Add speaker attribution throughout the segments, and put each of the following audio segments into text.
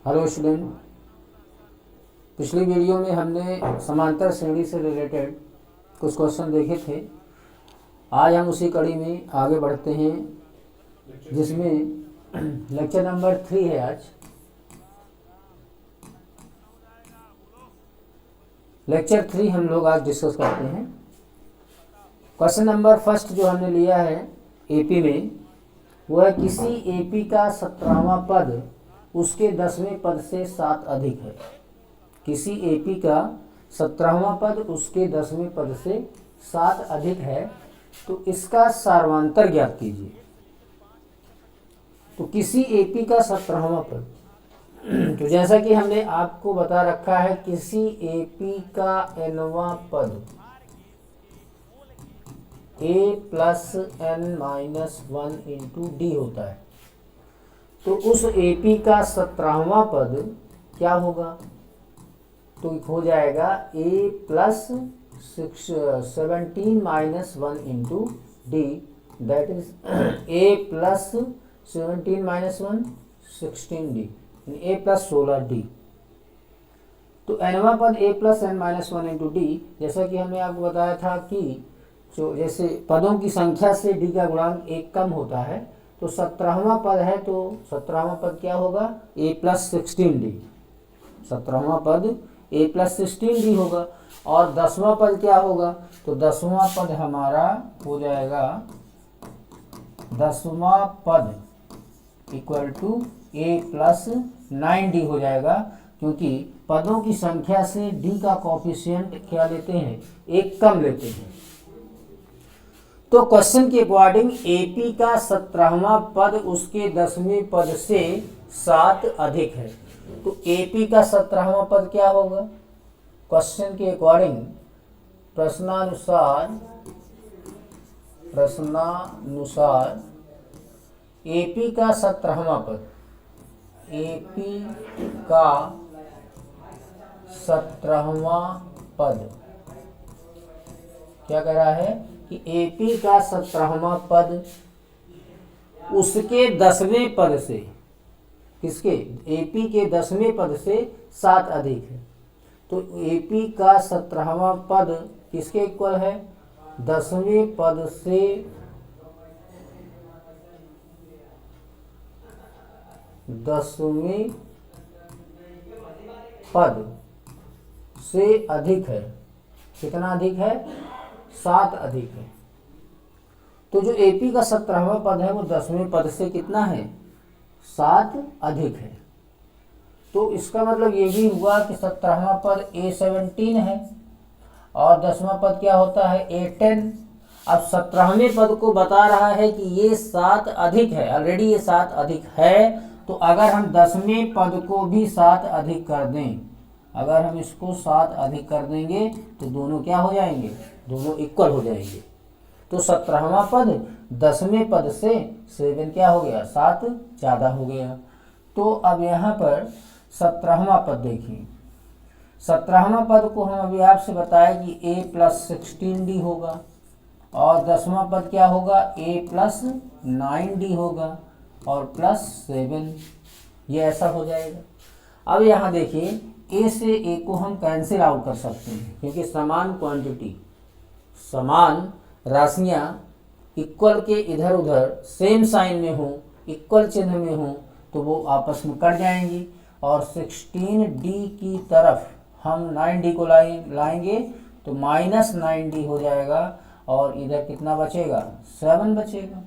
Speaker 1: Hello student, पिछली video में हमने समांतर श्रेणी से रिलेटेड कुछ क्वेश्चन देखे थे। आज हम उसी कड़ी में आगे बढ़ते हैं जिसमें लेक्चर नंबर 3 है। आज लेक्चर 3 हम लोग आज डिस्कस करते हैं। क्वेश्चन नंबर फर्स्ट जो हमने लिया है एपी में, वो है किसी एपी का 17वां पद उसके 10वें पद से 7 अधिक है। किसी एपी का 17वां पद उसके 10वें पद से 7 अधिक है, तो इसका सार्वांतर ज्ञात कीजिए। तो किसी एपी का 17वां पद, तो जैसा कि हमने आपको बता रखा है, किसी एपी का nवां पद a plus n-1 into D होता है। तो उस एपी का 17वां पद क्या होगा? तो हो जाएगा a plus 17-1 into D, that is a plus 17-1 16d, a plus 16d। तो nवां पद a plus n-1 into D, जैसा कि हमने आपको बताया था कि जो जैसे पदों की संख्या से d का गुणांक 1 कम होता है, तो 17वां पद है तो 17वां पद क्या होगा? a plus 16d। 17वां पद a प्लस 16d होगा। और 10वां पद क्या होगा? तो 10वां पद हमारा हो जाएगा 10वां पद equal to a plus 9d हो जाएगा, क्योंकि पदों की संख्या से d का कॉफिशिएंट क्या लेते हैं? 1 कम लेते हैं। तो क्वेश्चन के अकॉर्डिंग एपी का 17वां पद उसके 10वें पद से 7 अधिक है। तो एपी का 17वां पद क्या होगा? क्वेश्चन के अकॉर्डिंग प्रश्नानुसार एपी का 17वां पद, एपी का 17वां पद क्या कह रहा है कि एपी का 17वां पद उसके 10वें पद से, किसके? एपी के 10वें पद से 7 अधिक है। तो एपी का 17वां पद किसके इक्वल है? 10वें पद से 10वें पद से अधिक है। कितना अधिक है? 7 अधिक है। तो जो एपी का 17वां पद है वो 10वें पद से कितना है? 7 अधिक है। तो इसका मतलब ये भी हुआ कि 17वां पद a17 है और 10वां पद क्या होता है? a10। अब 17वें पद को बता रहा है कि ये 7 अधिक है, ऑलरेडी ये 7 अधिक है। तो अगर हम 10वें पद को भी 7 अधिक कर दें, अगर हम इसको 7 अधिक कर देंगे तो दोनों क्या हो जाएंगे? दोनों इक्वल हो जाएंगे। तो 17वां पद 10वें पद से 7 क्या हो गया? 7 ज़्यादा हो गया। तो अब यहाँ पर 17वां पद देखिए। 17वां पद को हम अभी आपसे बताए कि a प्लस 16d होगा और 10वां पद क्या होगा? a प्लस 9d होगा और प्लस 7, ये ऐसा हो जाएगा। अब यहाँ देखिए, a से a को हम कैंसिल आउट कर सकते हैं, क्योंकि समान क्वांटिटी, समान राशियाँ इक्वल के इधर उधर सेम साइन में हो, इक्वल चिन्ह में हो, तो वो आपस में कट जाएंगी। और 16d की तरफ हम 9d को लाएंगे तो माइनस 9d हो जाएगा और इधर कितना बचेगा? 7 बचेगा।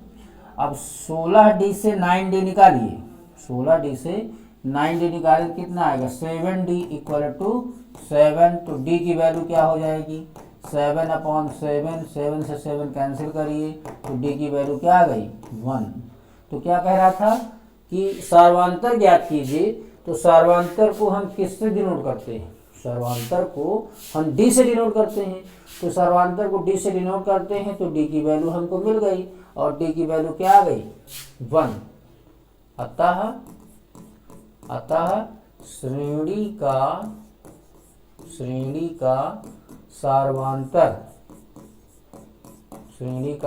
Speaker 1: अब 16d से 9d निकालिए, 16d से 9d निकालिए कितना आएगा? 7d equal to 7। तो d की वैल्यू क्या हो जाएगी? 7/7, 7 से 7 कैंसिल करिए तो d की वैल्यू क्या आ गई? 1। तो क्या कह रहा था कि सार्वांतर ज्ञात कीजिए। तो सार्वांतर को हम किससे डिनोट करते हैं? सार्वांतर को हम d से डिनोट करते हैं। तो सार्वांतर को d से डिनोट करते हैं तो d की वैल्यू हमको मिल गई और d की वैल्यू क्या आ गई? 1। अतः श्रेणी का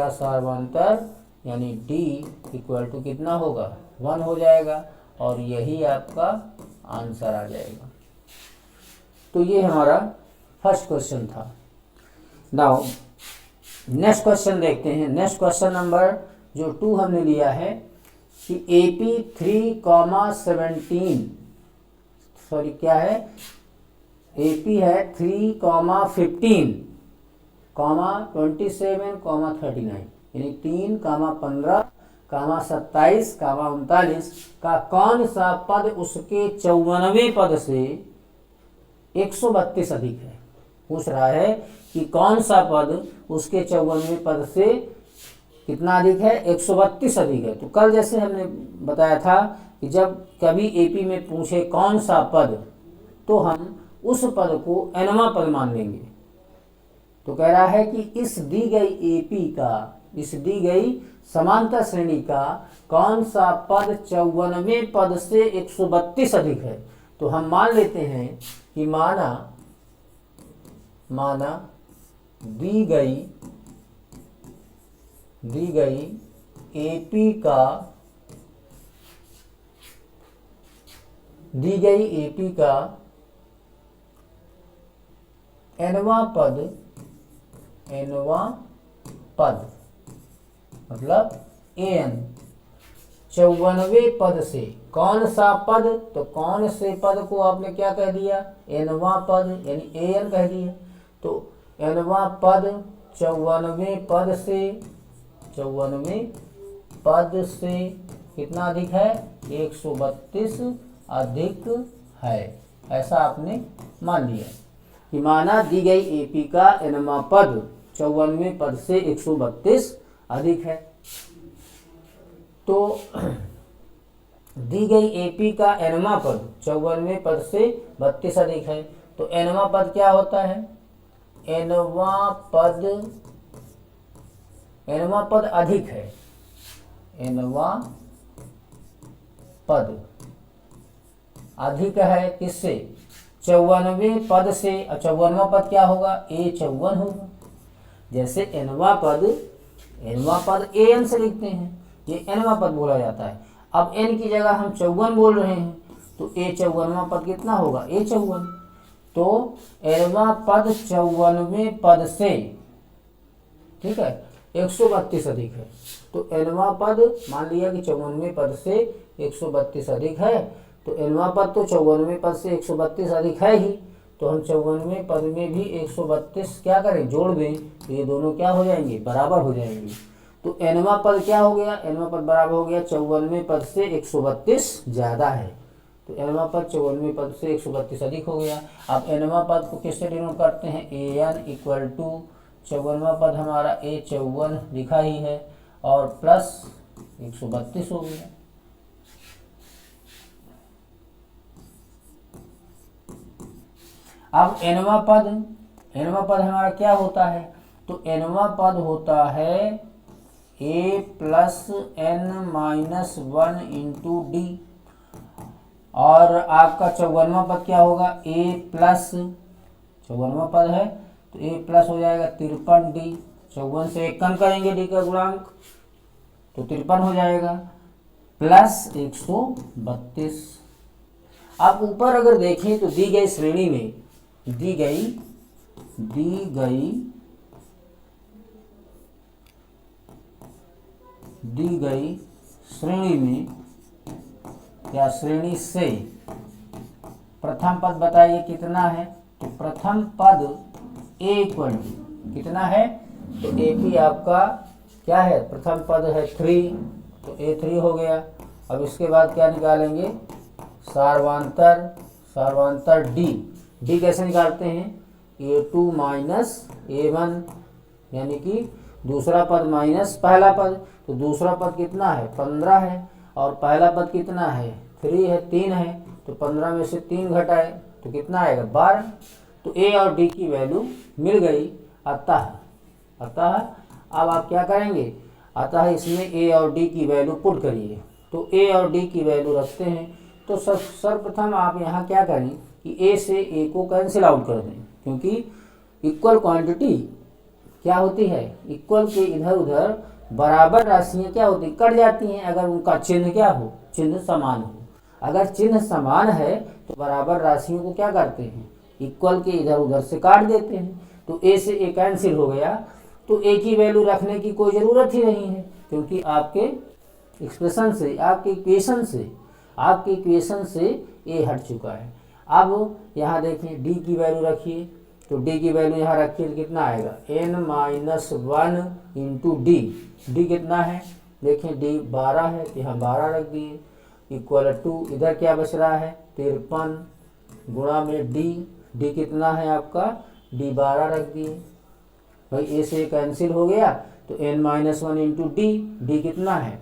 Speaker 1: सार्वांतर यानी d इक्वल टू कितना होगा? 1 हो जाएगा। और यही आपका आंसर आ जाएगा। तो ये हमारा फर्स्ट क्वेश्चन था। नाउ नेक्स्ट क्वेश्चन देखते हैं। नेक्स्ट क्वेश्चन नंबर जो 2 हमने लिया है कि AP 3,17 सॉरी क्या है, AP है 3,15, 27, 39 यानी 3, 15, 27, 39 का कौन सा पद उसके 54वें पद से 132 अधिक है। पूछ रहा है कि कौन सा पद उसके 54वें पद से कितना अधिक है, 132 अधिक है। तो कल जैसे हमने बताया था कि जब कभी AP में पूछे कौन सा पद, तो हम उस पद को nवां पद मान लेंगे। तो कह रहा है कि इस दी गई AP का, इस दी गई समांतर श्रेणी का कौन सा पद 54वें पद से 132 अधिक है। तो हम मान लेते हैं कि माना दी गई AP का nवां पद मतलब an 54वें पद से कौन सा पद, तो कौन से पद को आपने क्या कह दिया, nवां पद यानी an कह दिया। तो nवां पद 54वें पद से कितना अधिक है, 132 अधिक है। ऐसा आपने मान लिया कि माना दी गई AP का nवां पद 54वें पद से 132 अधिक है। तो दी गई AP का nवां पद 54वें पद से 32 अधिक है। तो nवां पद क्या होता है, nवां पद अधिक है, nवां पद अधिक है किससे, 54वें पद से। 54वां पद क्या होगा, A54 होगा। जैसे nवां पद an से लिखते हैं, ये nवां पद बोला जाता है। अब n की जगह हम 54 बोल रहे हैं, तो A54वां पद कितना होगा, A54। तो nवां पद 54वें पद से, ठीक है, 132 अधिक है। तो nवां पद मान लिया कि 54वें पद से 132 अधिक है। तो nवां पद तो 54वें पद से 132 अधिक है ही। तो हम 54वें पद में भी 132 क्या करें, जोड़ दें, तो ये दोनों क्या हो जाएंगे, बराबर हो जाएंगे। तो nवां पद क्या हो गया, nवां पद बराबर हो गया 54वें पद से 132 ज़्यादा है। तो nवां पद 54वें पद से 132 अधिक हो गया। अब nवां पद को किससे डिनोट करते हैं, an इक्वल टू 54वां पद हमारा A54 लिखा ही है और प्लस 132 हो गया। अब nवां पद हमारा क्या होता है, तो nवां पद होता है A plus n minus 1 into D. और आपका 54वां पद क्या होगा, A प्लस 54वां पद है तो A प्लस हो जाएगा 53D। 54 से 1 कम करेंगे डी का गुणांक तो 53 हो जाएगा प्लस 132। अब ऊपर अगर देखें तो दी गई श्रेणी में दी गई श्रेणी में या श्रेणी से प्रथम पद बताइए कितना है, तो प्रथम पद A इक्वल टू कितना है, तो AP आपका क्या है, प्रथम पद है 3, तो A3 हो गया। अब इसके बाद क्या निकालेंगे, सार्वांतर D कैसे निकालते हैं, A2 माइनस A1 यानी कि दूसरा पद माइनस पहला पद। तो दूसरा पद कितना है, 15 है और पहला पद कितना है, 3 है, 3 है। तो 15 में से 3 घटाए तो कितना आएगा, 12। तो A और D की वैल्यू मिल गई। अतः अब आप क्या करेंगे, अतः इसमें A और D की वैल्यू पुट करिए। तो A और D की वैल्यू रखते हैं। तो सर्वप्रथम आप यहाँ क्या करें कि A से A को कैंसिल आउट कर दें, क्योंकि इक्वल क्वांटिटी क्या होती है, इक्वल के इधर उधर बराबर राशियाँ क्या होती, कट जाती हैं अगर उनका चिन्ह क्या हो, चिन्ह समान हो। अगर चिन्ह समान है तो बराबर राशियों को क्या करते हैं, इक्वल के इधर उधर से काट देते हैं। तो ए से ए कैंसिल हो गया, तो ए की वैल्यू रखने की कोई ज़रूरत ही नहीं है, क्योंकि आपके एक्सप्रेशन से, आपके इक्वेशन से ए हट चुका है। अब यहाँ देखिए डी की वैल्यू रखिए, तो डी की वैल्यू यहाँ रखिए तो कितना आएगा, n-1 इंटू डी। डी कितना है, देखिए डी 12 है तो यहाँ 12 रख दिए, इक्वल टू इधर क्या बच रहा है 53 गुणा में डी। डी कितना है आपका, डी 12 रख दिए भाई, ए से कैंसिल हो गया तो n-1 इंटू डी। डी कितना है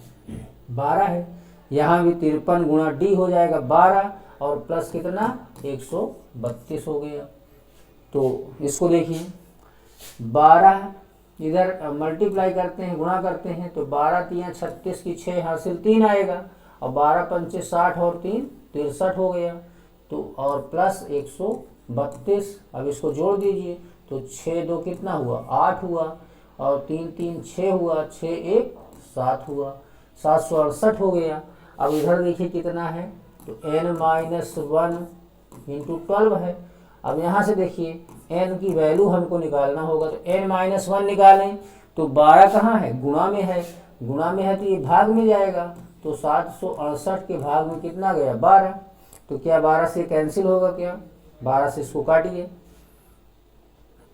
Speaker 1: 12 है, यहाँ भी 53 गुणा डी हो जाएगा 12 और प्लस कितना 132 हो गया। तो इसको देखिए 12 इधर मल्टीप्लाई करते हैं, गुणा करते हैं तो 12 3 36 की 6 हासिल 3 आएगा, और 12 पंचे 60 और 3 63 हो गया। तो और प्लस 132, अब इसको जोड़ दीजिए तो 6 2 कितना हुआ 8 हुआ, और 3 3 6 हुआ, 6 1 7 हुआ, 768 हो गया। अब इधर देखिए कितना है, तो n-1 इंटू 12 है। अब यहाँ से देखिए n की वैल्यू हमको निकालना होगा, तो n-1 निकालें तो 12 कहाँ है, गुणा में है, गुणा में है तो ये भाग में जाएगा, तो 768 के भाग में कितना गया 12। तो क्या 12 से कैंसिल होगा, क्या 12 से इसको काटिए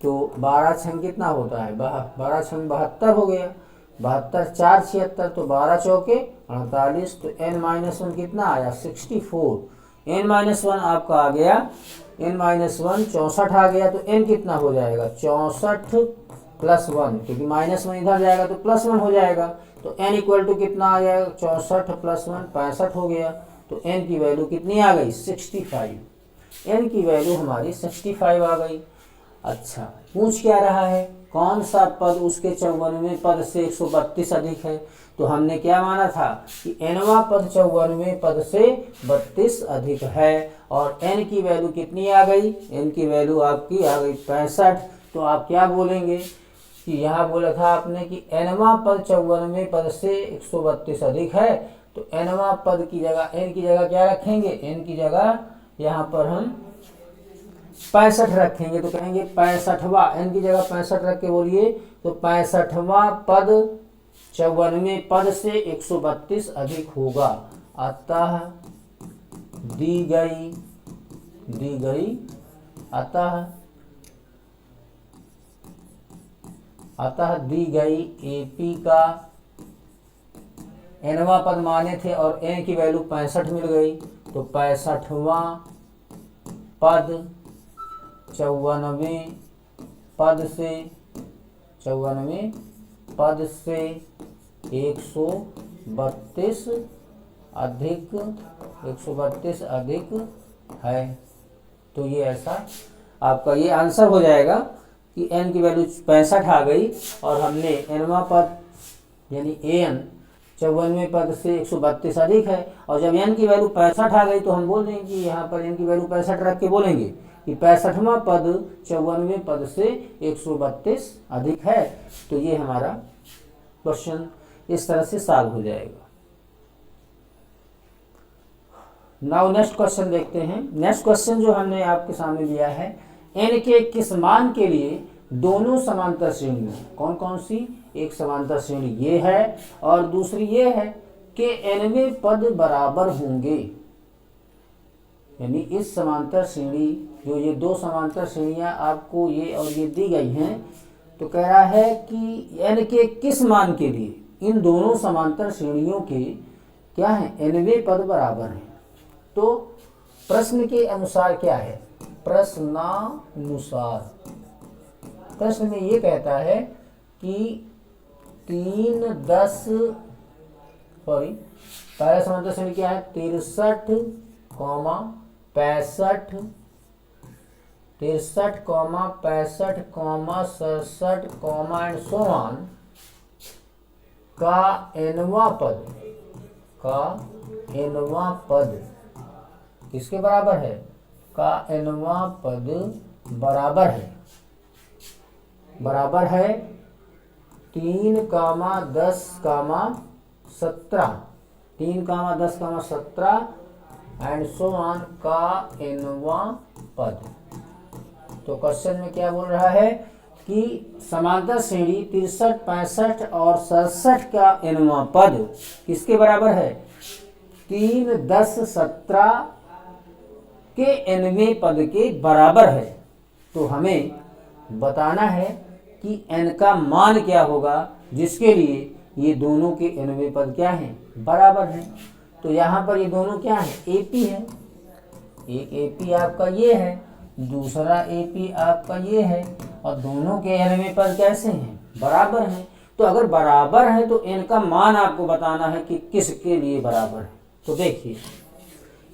Speaker 1: तो 12 छंग कितना होता है 12 छंग 72 हो गया, 72 4 76, तो 12 चौके 48, तो n-1 कितना आया 64। n-1 आपका आ गया, n-1 64 आ गया, तो n कितना हो जाएगा 64 प्लस 1, क्योंकि -1 इधर जाएगा तो +1 हो जाएगा, तो n इक्वल टू कितना आ जाएगा 64 प्लस 1 65 हो गया। तो n की वैल्यू कितनी आ गई 65, n की वैल्यू हमारी 65 आ गई। अच्छा, पूछ क्या रहा है, कौन सा पद उसके 54वें पद से 132 अधिक है। तो हमने क्या माना था कि nवां पद 54वें पद से 32 अधिक है, और n की वैल्यू कितनी आ गई, n की वैल्यू आपकी आ गई 65। तो आप क्या बोलेंगे कि यहाँ बोला था आपने कि nवां पद 54वें पद से 132 अधिक है, तो nवां पद की जगह n की जगह क्या रखेंगे, n की जगह यहाँ पर हम 65 रखेंगे, तो कहेंगे 65वां, n की जगह 65 रख के बोलिए, तो 65वां पद 54वें पद से 132 अधिक होगा। अतः दी गई अतः दी गई एपी का nवां पद माने थे और n की वैल्यू 65 मिल गई, तो 65वां पद 54वें पद से 132 अधिक है। तो ये ऐसा आपका ये आंसर हो जाएगा कि n की वैल्यू 65 आ गई, और हमने nवां पद यानी an 54वें पद से 132 अधिक है, और जब n की वैल्यू 65 आ गई तो हम बोल देंगे कि यहाँ पर n की वैल्यू 65 रख के बोलेंगे कि 65वां पद 54वें पद से 132 अधिक है। तो ये हमारा क्वेश्चन इस तरह से सॉल्व हो जाएगा। नाउ नेक्स्ट क्वेश्चन देखते हैं। नेक्स्ट क्वेश्चन जो हमने आपके सामने लिया है, n के किस मान के लिए दोनों समांतर श्रेणियों, कौन कौन सी, एक समांतर श्रेणी ये है और दूसरी ये है कि nवें पद बराबर होंगे। यानी इस समांतर श्रेणी, जो ये दो समांतर श्रेणियां आपको ये और ये दी गई हैं, तो कह रहा है कि n के किस मान के लिए इन दोनों समांतर श्रेणियों के क्या है, nवें पद बराबर हैं। तो प्रश्न के अनुसार क्या है, प्रश्नानुसार प्रश्न में ये कहता है कि पहला समांतर श्रेणी क्या है 63, 65, 67, एंड सो ऑन का nवां पद किसके बराबर है, का nवां पद बराबर है 3, 10, 17, 3, 10, 17 एंड सो ऑन का nवां पद। तो क्वेश्चन में क्या बोल रहा है कि समांतर श्रेणी 63, 65 और 67 का nवां पद किसके बराबर है? 3, 10, 17 के nवें पद के बराबर है। तो हमें बताना है कि n का मान क्या होगा जिसके लिए ये दोनों के nवें पद क्या हैं? बराबर हैं। तो यहाँ पर ये दोनों क्या हैं? AP है। एक AP आपका ये है, दूसरा AP आपका ये है, और दोनों के nवें पद कैसे हैं? बराबर हैं। तो अगर बराबर है तो n का मान आपको बताना है कि किसके लिए बराबर है। तो देखिए,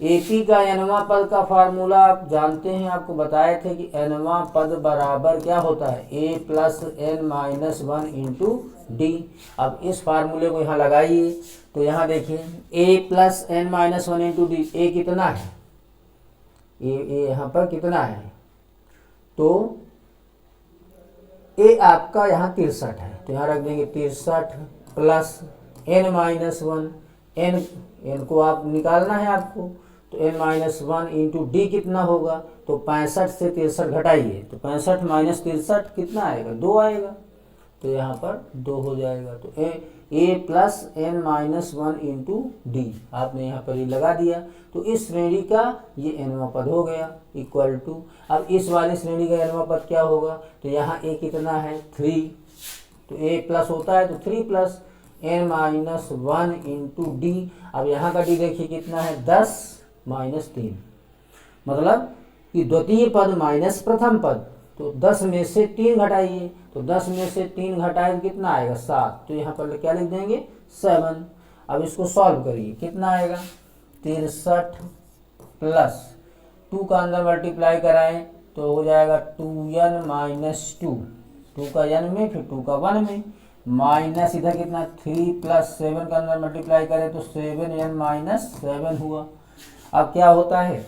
Speaker 1: AP का nवां पद का फार्मूला आप जानते हैं, आपको बताए थे कि nवां पद बराबर क्या होता है? A plus n-1 into D. अब इस फार्मूले को यहाँ लगाइए। तो यहाँ देखिए A plus n-1 into D. A कितना है? A यहाँ पर कितना है? तो A आपका यहाँ 63 है, तो यहाँ रख देंगे 63 प्लस n-1। n को आप निकालना है आपको, तो n-1 इंटू डी कितना होगा? तो 65 से 63 घटाइए, तो 65 माइनस 63 कितना आएगा? 2 आएगा। तो यहाँ पर 2 हो जाएगा। तो a plus n-1 into D आपने यहाँ पर ये लगा दिया। तो इस श्रेणी का ये nवां पद हो गया इक्वल टू, अब इस वाली श्रेणी का nवां पद क्या होगा? तो यहाँ a कितना है? 3। तो a प्लस होता है तो 3 प्लस n-1 इंटू डी। अब यहाँ का डी देखिए कितना है? 10 माइनस 3, मतलब कि द्वितीय पद माइनस प्रथम पद। तो 10 में से 3 घटाइए, तो 10 में से 3 घटाए तो कितना आएगा? 7। तो यहाँ पर क्या लिख देंगे? 7। अब इसको सॉल्व करिए, कितना आएगा? 63 प्लस 2 का अंदर मल्टीप्लाई कराएं तो हो जाएगा 2n माइनस 2, 2 का n में फिर 2 का 1 में, माइनस इधर कितना? 3 प्लस 7 का अंदर मल्टीप्लाई करें तो 7n माइनस 7 हुआ। अब क्या होता है?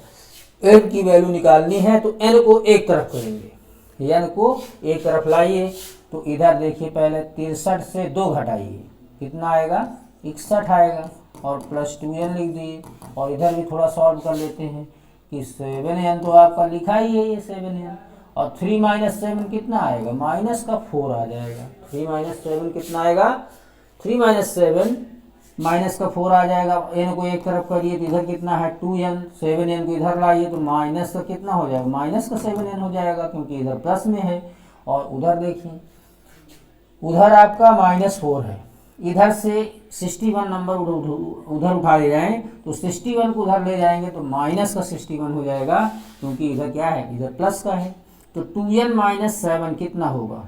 Speaker 1: n की वैल्यू निकालनी है तो n को एक तरफ करेंगे, n को एक तरफ लाइए। तो इधर देखिए पहले 63 से 2 घटाइए, कितना आएगा? 61 आएगा, और प्लस 2n लिख दिए। और इधर भी थोड़ा सॉल्व कर लेते हैं कि 7n तो आपका लिखा ही है ये 7n, और 3 माइनस 7 कितना आएगा? माइनस का 4 आ जाएगा। 3 माइनस 7 कितना आएगा? 3 माइनस 7 माइनस का 4 आ जाएगा। n को एक तरफ करिए तो इधर कितना है? 2n। 7n को इधर लाइए तो माइनस का कितना हो जाएगा? माइनस का 7n हो जाएगा, क्योंकि इधर प्लस में है। और उधर देखिए, उधर आपका -4 है, इधर से 61 नंबर उधर उठा ले जाएं तो 61 को उधर ले जाएंगे तो माइनस का 61 हो जाएगा, क्योंकि इधर क्या है? इधर प्लस का है। तो 2n माइनस 7 कितना होगा?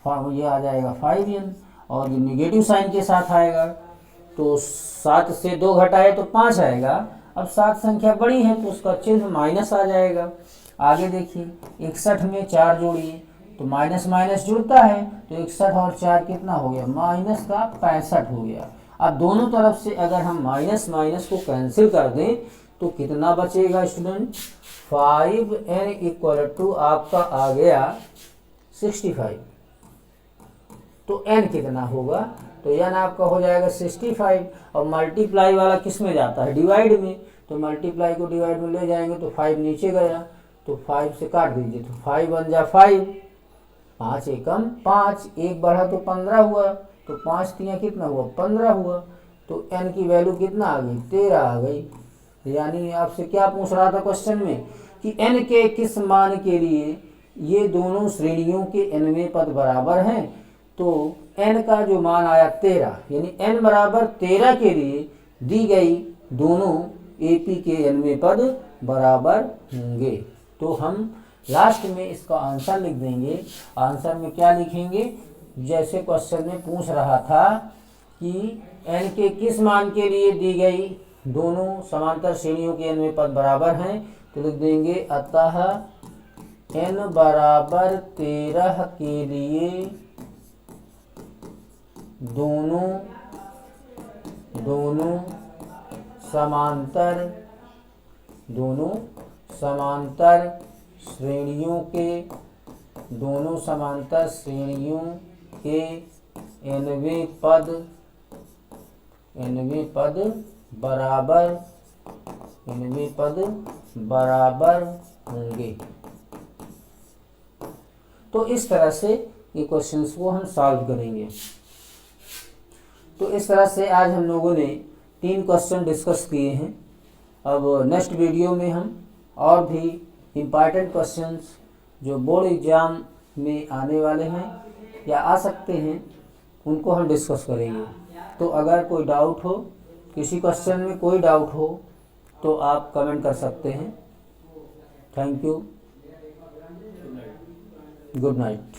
Speaker 1: ये आ जाएगा 5n, और ये निगेटिव साइन के साथ आएगा। तो 7 से 2 घटाए तो 5 आएगा। अब 7 संख्या बड़ी है तो उसका चिन्ह माइनस आ जाएगा। आगे देखिए, 61 में 4 जोड़िए तो माइनस माइनस जुड़ता है, तो 61 और 4 कितना हो गया? माइनस का 65 हो गया। अब दोनों तरफ से अगर हम माइनस माइनस को कैंसिल कर दें तो कितना बचेगा स्टूडेंट? 5n इक्वल टू आपका आ गया 65। तो n कितना होगा? तो n आपका हो जाएगा 65, और मल्टीप्लाई वाला किस में जाता है? डिवाइड में। तो मल्टीप्लाई को डिवाइड में ले जाएंगे तो 5 नीचे गया, तो 5 से काट दीजिए, तो 5 बन जा 5, 5 एकम 5, 1 बढ़ा तो 15 हुआ, तो 5 तिया कितना हुआ? 15 हुआ। तो n की वैल्यू कितना आ गई? 13 आ गई। यानी आपसे क्या पूछ रहा था क्वेश्चन में कि n के किस मान के लिए ये दोनों श्रेणियों के nवें पद बराबर हैं? तो n का जो मान आया 13, यानी n बराबर 13 के लिए दी गई दोनों AP के nवें पद बराबर होंगे। तो हम लास्ट में इसका आंसर लिख देंगे। आंसर में क्या लिखेंगे? जैसे क्वेश्चन में पूछ रहा था कि n के किस मान के लिए दी गई दोनों समांतर श्रेणियों के nवें पद बराबर हैं, तो लिख देंगे अतः n बराबर 13 के लिए दोनों समांतर श्रेणियों के nवें पद बराबर इनमें पद बराबर होंगे। तो इस तरह से ये क्वेश्चंस को हम सॉल्व करेंगे। तो इस तरह से आज हम लोगों ने 3 क्वेश्चन डिस्कस किए हैं। अब नेक्स्ट वीडियो में हम और भी इम्पॉर्टेंट क्वेश्चंस जो बोर्ड एग्जाम में आने वाले हैं या आ सकते हैं उनको हम डिस्कस करेंगे। तो अगर कोई डाउट हो, किसी क्वेश्चन में कोई डाउट हो तो आप कमेंट कर सकते हैं। Thank you. Good night.